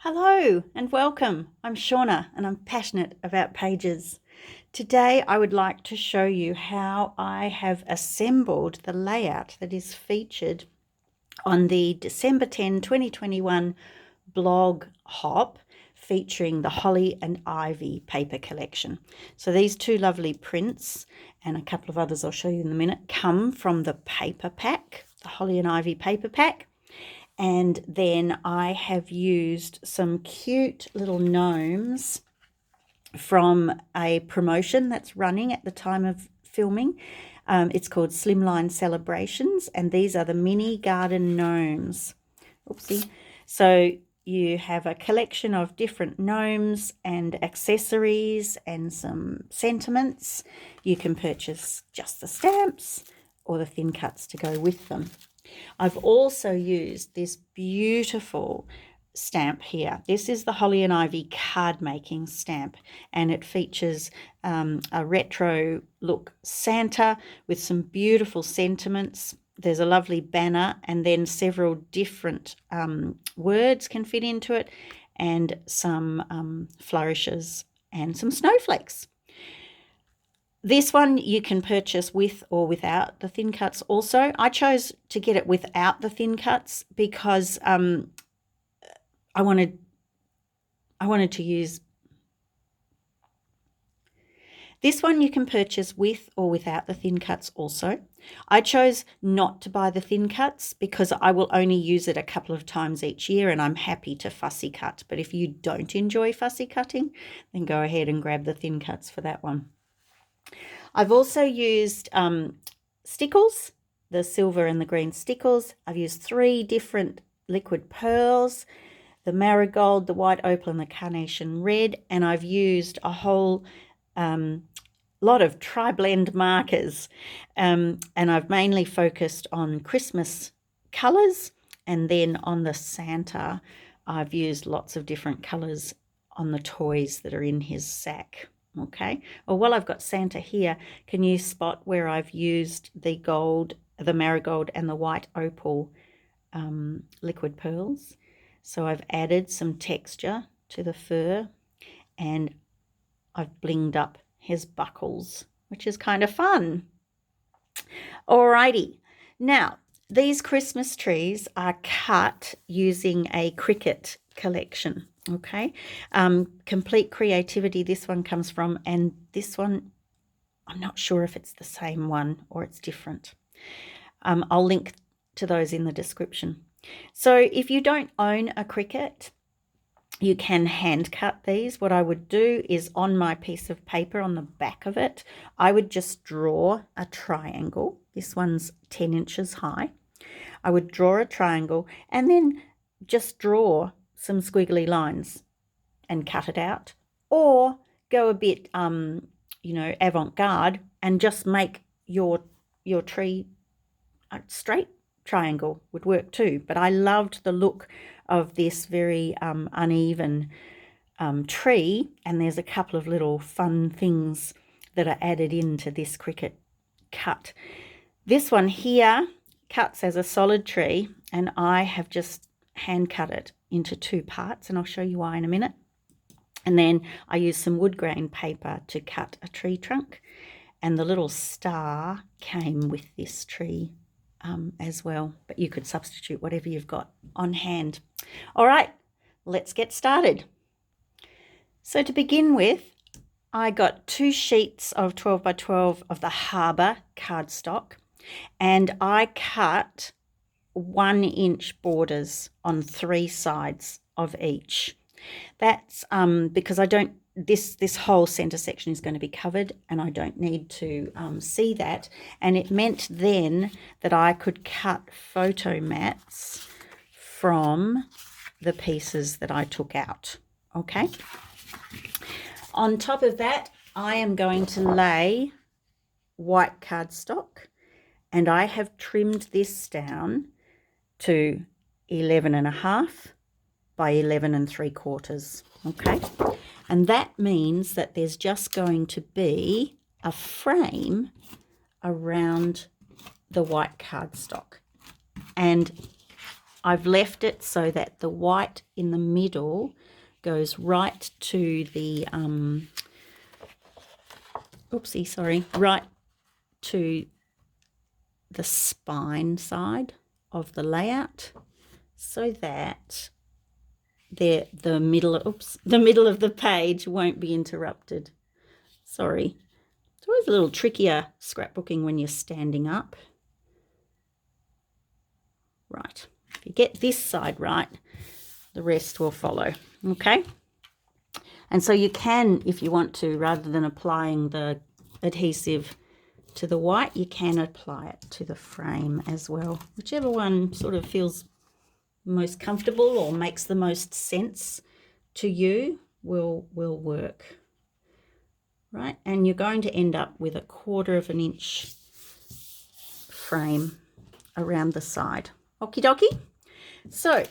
Hello and welcome. I'm Shauna and I'm passionate about pages. Today I would like to show you how I have assembled the layout that is featured on the December 10, 2021 blog hop featuring the Holly and Ivy paper collection. So these two lovely prints and a couple of others I'll show you in a minute come from the paper pack, the Holly and Ivy paper pack. And then I have used some cute little gnomes from a promotion that's running at the time of filming. It's called Slimline Celebrations, and these are the mini garden gnomes. Oopsie. So you have a collection of different gnomes and accessories and some sentiments. You can purchase just the stamps or the thin cuts to go with them. I've also used this beautiful stamp here. This is the Holly and Ivy card making stamp, and it features a retro look Santa with some beautiful sentiments. There's a lovely banner and then several different words can fit into it, and some flourishes and some snowflakes. This one you can purchase with or without the thin cuts also. I chose to get it without the thin cuts because I wanted to use this one. You can purchase with or without the thin cuts also. I chose not to buy the thin cuts because I will only use it a couple of times each year and I'm happy to fussy cut. But if you don't enjoy fussy cutting, then go ahead and grab the thin cuts for that one. I've also used stickles, the silver and the green stickles. I've used 3 different liquid pearls, the marigold, the white opal and the carnation red, and I've used a whole lot of tri-blend markers, and I've mainly focused on Christmas colours, and then on the Santa I've used lots of different colours on the toys that are in his sack. Okay, well, while I've got Santa here, can you spot where I've used the gold, the marigold and the white opal liquid pearls? So I've added some texture to the fur and I've blinged up his buckles, which is kind of fun. Alrighty, now these Christmas trees are cut using a Cricut collection. Okay, Complete Creativity this one comes from, and this one I'm not sure if it's the same one or it's different. I'll link to those in the description. So if you don't own a Cricut, you can hand cut these. What I would do is on my piece of paper on the back of it, I would just draw a triangle. This one's 10 inches high. I would draw a triangle and then just draw some squiggly lines and cut it out, or go a bit avant-garde and just make your tree a straight triangle would work too. But I loved the look of this very uneven tree, and there's a couple of little fun things that are added into this Cricut cut. This one here cuts as a solid tree, and I have just hand cut it into 2 parts, and I'll show you why in a minute. And then I use some wood grain paper to cut a tree trunk, and the little star came with this tree as well, but you could substitute whatever you've got on hand. All right, let's get started. So to begin with, I got 2 sheets of 12 by 12 of the Harbour cardstock, and I cut 1-inch borders on 3 sides of each. That's because I don't, this whole center section is going to be covered and I don't need to see that, and it meant then that I could cut photo mats from the pieces that I took out. Okay, on top of that I am going to lay white cardstock, and I have trimmed this down to 11.5 by 11 3/4. Okay, and that means that there's just going to be a frame around the white cardstock, and I've left it so that the white in the middle goes right to the, right to the spine side of the layout, so that the middle of the page won't be interrupted. Sorry. It's always a little trickier scrapbooking when you're standing up. Right. If you get this side right, the rest will follow. Okay? And so you can, if you want to, rather than applying the adhesive to the white, you can apply it to the frame as well. Whichever one sort of feels most comfortable or makes the most sense to you will work. Right, and you're going to end up with a 1/4 of an inch frame around the side. Okie dokie. So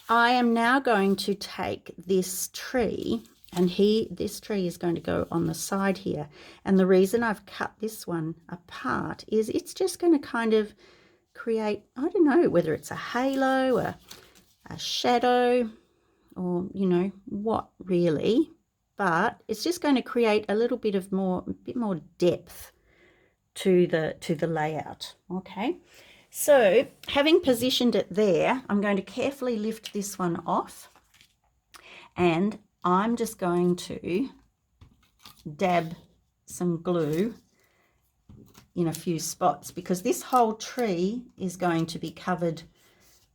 I am now going to take this tree, and this tree is going to go on the side here. And the reason I've cut this one apart is it's just going to kind of create, I don't know, whether it's a halo, a shadow, or you know what really, but it's just going to create a little bit more depth to the layout. Okay, so having positioned it there, I'm going to carefully lift this one off, and I'm just going to dab some glue in a few spots, because this whole tree is going to be covered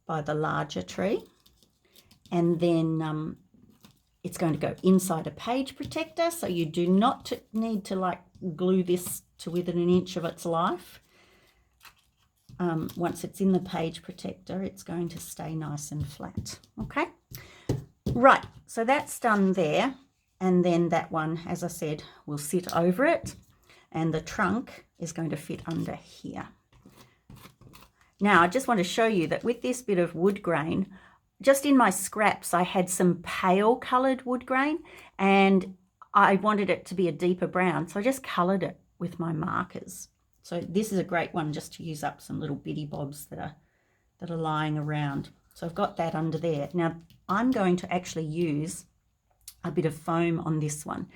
by the larger tree, and then it's going to go inside a page protector, so you do not need to like glue this to within an inch of its life. Once it's in the page protector, it's going to stay nice and flat. Okay, right, so that's done there, and then that one, as I said, will sit over it, and the trunk is going to fit under here. Now I just want to show you that with this bit of wood grain, just in my scraps, I had some pale coloured wood grain, and I wanted it to be a deeper brown, so I just coloured it with my markers. So this is a great one just to use up some little bitty bobs that are lying around. So I've got that under there. Now I'm going to actually use a bit of foam on this one.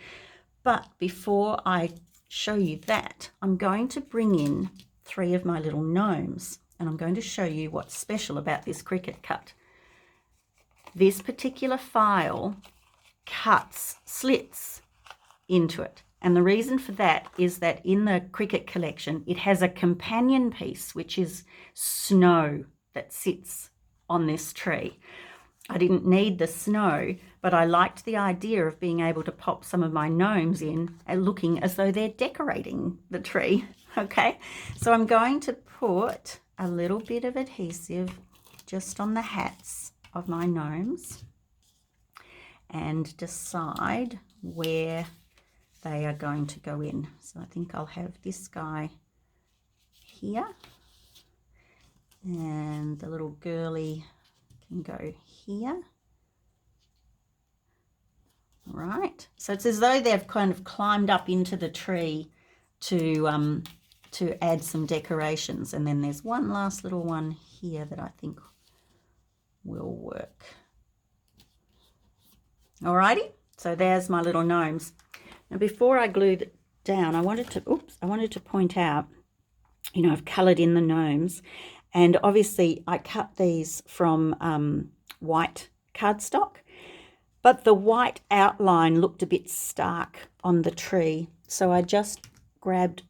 But before I show you that, I'm going to bring in 3 of my little gnomes, and I'm going to show you what's special about this Cricut cut. This particular file cuts slits into it. And the reason for that is that in the Cricut collection, it has a companion piece, which is snow that sits on this tree. I didn't need the snow, but I liked the idea of being able to pop some of my gnomes in and looking as though they're decorating the tree. Okay, so I'm going to put a little bit of adhesive just on the hats of my gnomes and decide where they are going to go in. So I think I'll have this guy here, and the little girly can go here. Right, so it's as though they've kind of climbed up into the tree to add some decorations. And then there's one last little one here that I think will work. Alrighty, so there's my little gnomes. Now before I glued it down, I wanted to point out, you know, I've coloured in the gnomes, and obviously I cut these from white cardstock, but the white outline looked a bit stark on the tree, so I just grabbed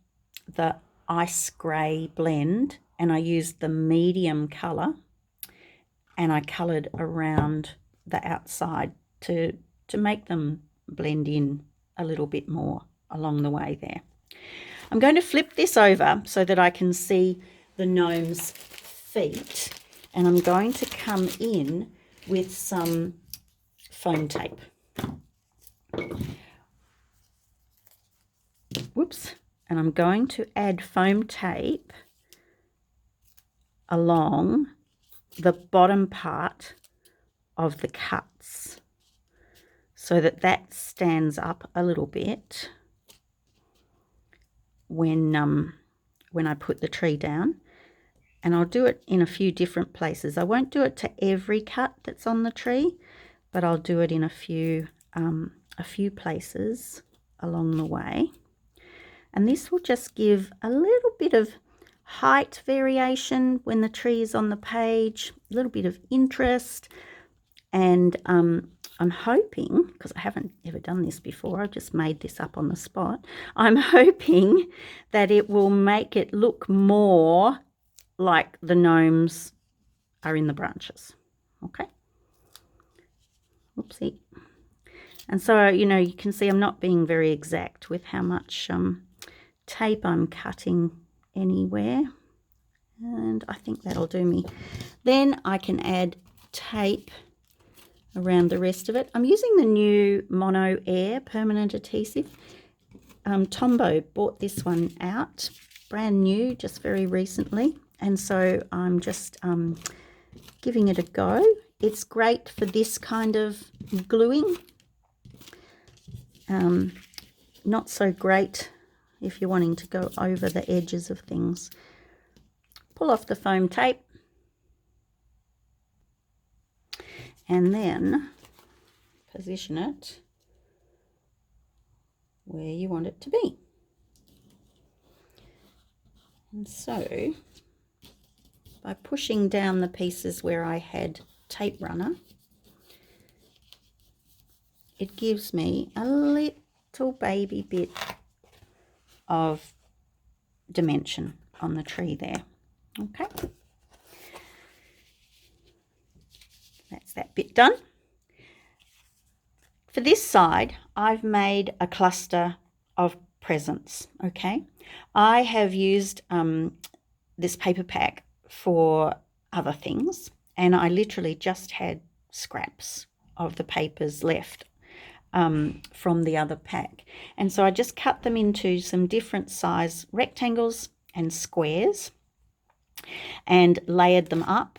the ice grey blend and I used the medium colour, and I coloured around the outside to make them blend in a little bit more along the way there. I'm going to flip this over so that I can see the gnome's feet, and I'm going to come in with some foam tape. Whoops. And I'm going to add foam tape along the bottom part of the cuts so that stands up a little bit when I put the tree down. And I'll do it in a few different places. I won't do it to every cut that's on the tree, but I'll do it in a few places along the way. And this will just give a little bit of height variation when the tree is on the page, a little bit of interest. And I'm hoping, because I haven't ever done this before, I just made this up on the spot, I'm hoping that it will make it look more like the gnomes are in the branches. Okay. Oopsie. And so, you know, you can see I'm not being very exact with how much tape I'm cutting anywhere. And I think that'll do me. Then I can add tape around the rest of it. I'm using the new Mono Air permanent adhesive. Tombow bought this one out, brand new, just very recently. And so I'm just giving it a go. It's great for this kind of gluing. Not so great if you're wanting to go over the edges of things. Pull off the foam tape. And then position it where you want it to be. And so by pushing down the pieces where I had tape runner, it gives me a little baby bit of dimension on the tree there. Okay. That's that bit done. For this side, I've made a cluster of presents, okay? I have used this paper pack for other things, and I literally just had scraps of the papers left from the other pack. And so I just cut them into some different size rectangles and squares and layered them up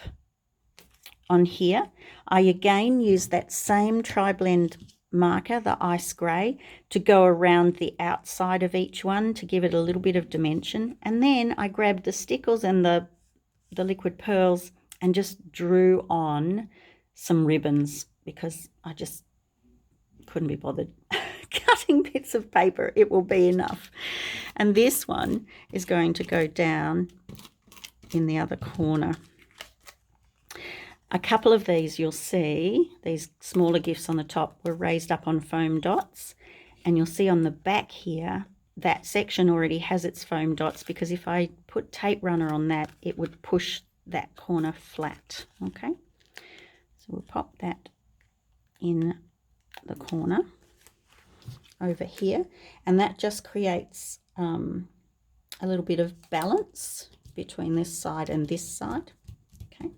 on here. I again use that same tri-blend marker, the ice grey, to go around the outside of each one to give it a little bit of dimension. And then I grabbed the stickles and the liquid pearls and just drew on some ribbons because I just couldn't be bothered cutting bits of paper. It will be enough. And this one is going to go down in the other corner. A couple of these you'll see, these smaller gifts on the top were raised up on foam dots, and you'll see on the back here that section already has its foam dots because if I put tape runner on that, it would push that corner flat. Okay, so we'll pop that in the corner over here, and that just creates a little bit of balance between this side and this side. Okay,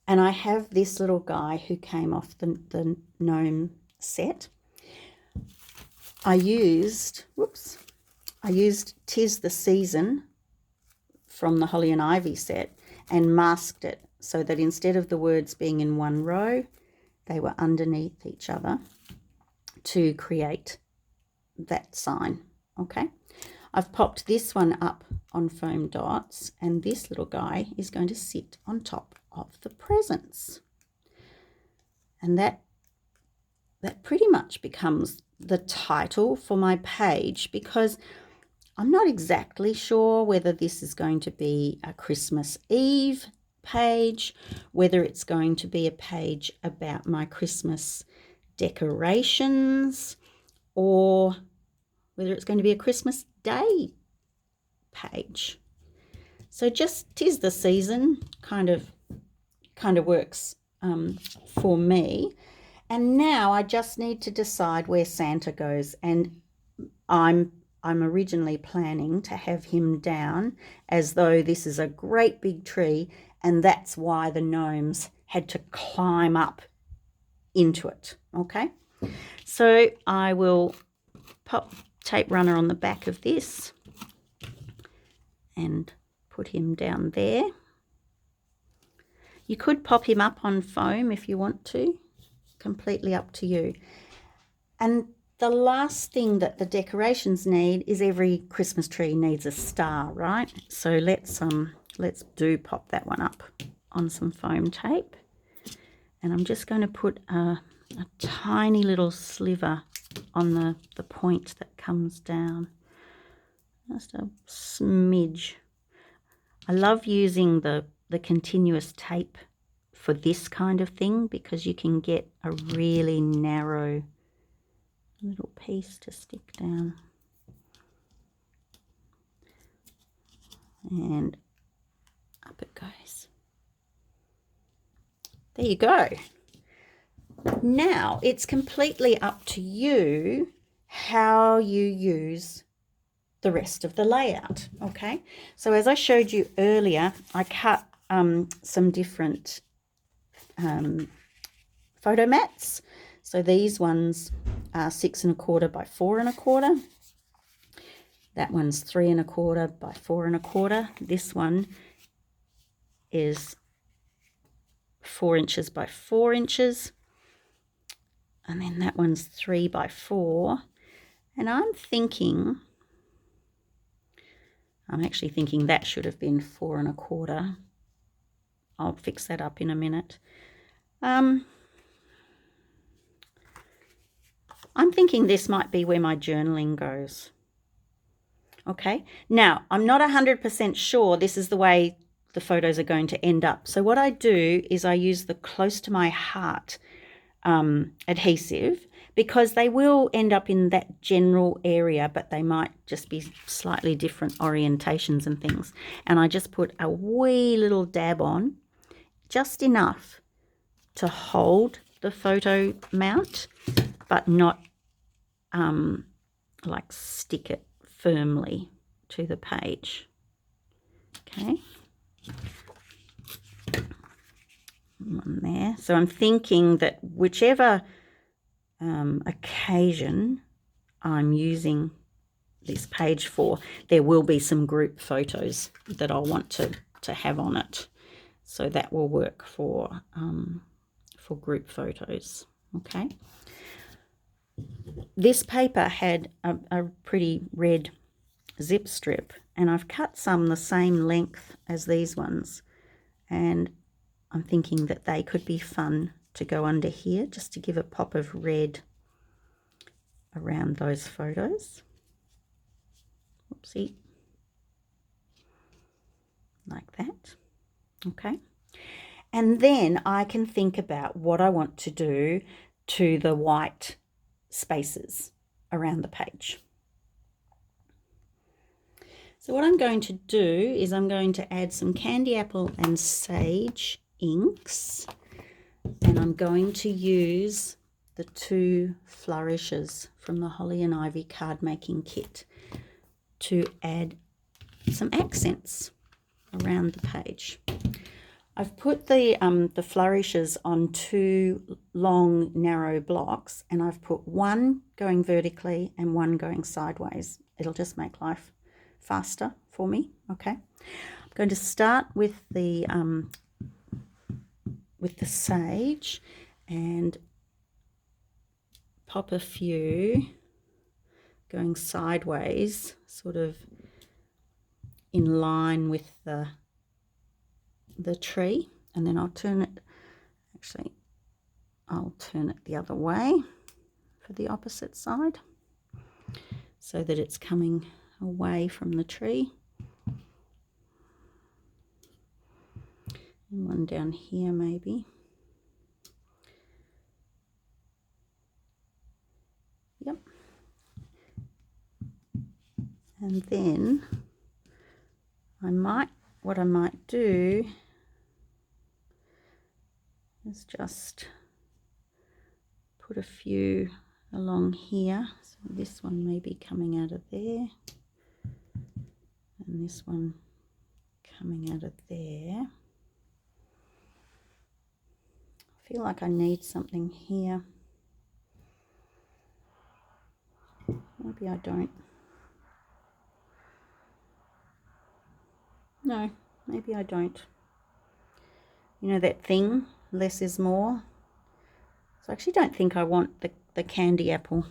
and I have this little guy who came off the gnome set. I used 'Tis the Season from the Holly and Ivy set and masked it so that instead of the words being in one row, they were underneath each other to create that sign. Okay, I've popped this one up on foam dots, and this little guy is going to sit on top of the presents. And that pretty much becomes the title for my page, because I'm not exactly sure whether this is going to be a Christmas Eve page, whether it's going to be a page about my Christmas decorations, or whether it's going to be a Christmas Day page. So just 'Tis the Season kind of works for me. And now I just need to decide where Santa goes, and I'm originally planning to have him down as though this is a great big tree, and that's why the gnomes had to climb up into it. Okay, so I will pop tape runner on the back of this and put him down there. You could pop him up on foam if you want to, completely up to you. And the last thing that the decorations need is every Christmas tree needs a star, right? So let's let's pop that one up on some foam tape. And I'm just going to put a tiny little sliver on the point that comes down. Just a smidge. I love using the continuous tape for this kind of thing because you can get a really narrow little piece to stick down. And up it goes. There you go. Now it's completely up to you how you use the rest of the layout. Okay, so as I showed you earlier, I cut some different photo mats. So these ones are 6 1/4 by 4 1/4. That one's 3 1/4 by 4 1/4. This one is 4 inches by 4 inches. And then that one's 3 by 4. And I'm actually thinking that should have been 4 1/4. I'll fix that up in a minute. I'm thinking this might be where my journaling goes. Okay, now I'm not 100% sure this is the way the photos are going to end up. So what I do is I use the close to my heart adhesive, because they will end up in that general area, but they might just be slightly different orientations and things. And I just put a wee little dab on, just enough to hold the photo mount, but not like stick it firmly to the page. Okay. One there. So I'm thinking that whichever occasion I'm using this page for, there will be some group photos that I'll want to have on it. So that will work for group photos. Okay. This paper had a pretty red zip strip, and I've cut some the same length as these ones, and I'm thinking that they could be fun to go under here, just to give a pop of red around those photos. Oopsie. Like that. Okay. And then I can think about what I want to do to the white spaces around the page. So what I'm going to do is I'm going to add some candy apple and sage inks, and I'm going to use the 2 flourishes from the Holly and Ivy card making kit to add some accents around the page. I've put the flourishes on 2 long narrow blocks, and I've put one going vertically and one going sideways. It'll just make life faster for me. Okay, I'm going to start with the sage and pop a few going sideways, sort of in line with the tree, and then I'll turn it, actually I'll turn it the other way for the opposite side so that it's coming away from the tree. And one down here maybe. Yep. And then what I might do is just put a few along here. So this one may be coming out of there, and this one coming out of there. I feel like I need something here. Maybe I don't. No, maybe I don't. You know that thing, less is more. So I actually don't think I want the candy apple.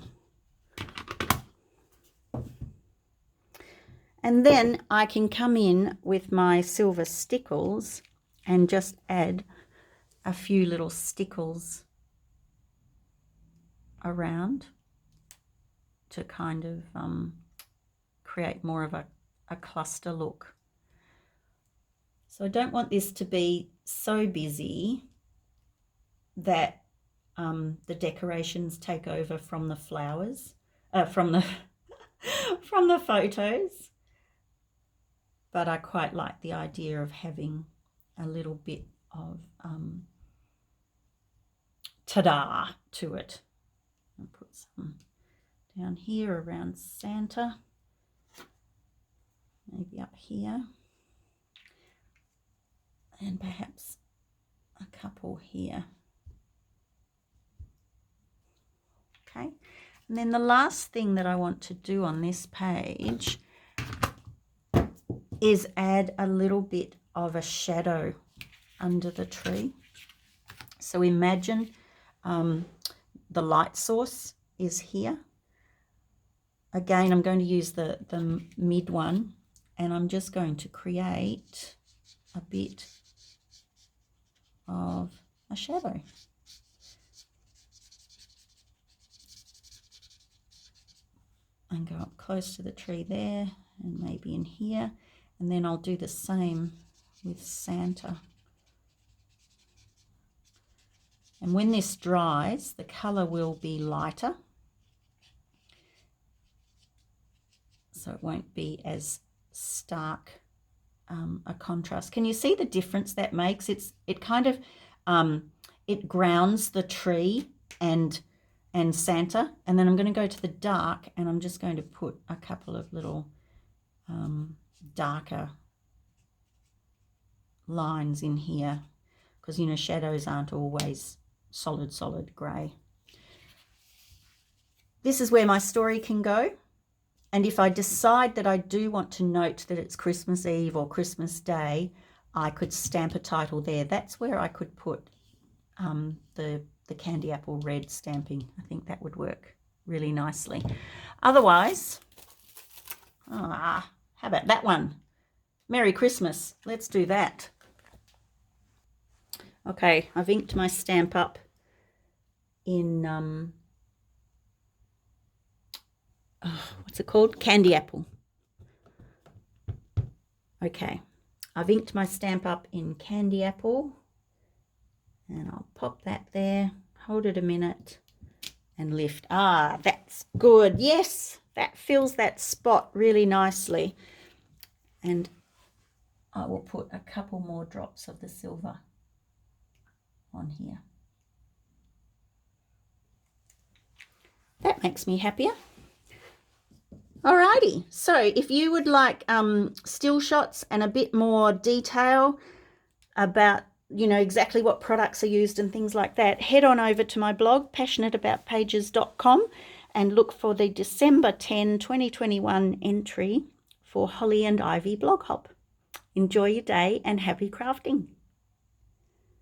And then I can come in with my silver stickles and just add a few little stickles around to kind of create more of a cluster look. So I don't want this to be so busy that the decorations take over from the flowers, from the from the photos. But I quite like the idea of having a little bit of ta-da to it. I'll put some down here around Santa, maybe up here, and perhaps a couple here. Okay, and then the last thing that I want to do on this page is add a little bit of a shadow under the tree. So imagine the light source is here. Again, I'm going to use the mid one, and I'm just going to create a bit of a shadow. And go up close to the tree there, and maybe in here. And then I'll do the same with Santa. And when this dries, the colour will be lighter, so it won't be as stark a contrast. Can you see the difference that makes? It kind of it grounds the tree and Santa. And then I'm going to go to the dark, and I'm just going to put a couple of little darker lines in here, because you know shadows aren't always solid grey. This is where my story can go, and if I decide that I do want to note that it's Christmas Eve or Christmas Day, I could stamp a title there. That's where I could put the candy apple red stamping. I think that would work really nicely. Otherwise, how about that one? Merry Christmas. Let's do that. Okay, I've inked my stamp up in, what's it called? Candy apple. Okay, I've inked my stamp up in candy apple, and I'll pop that there, hold it a minute, and lift. That's good. Yes, that fills that spot really nicely. And I will put a couple more drops of the silver on here. That makes me happier. Alrighty, so if you would like still shots and a bit more detail about, you know, exactly what products are used and things like that, head on over to my blog, passionateaboutpages.com, and look for the December 10, 2021 entry for Holly and Ivy blog hop. Enjoy your day and happy crafting.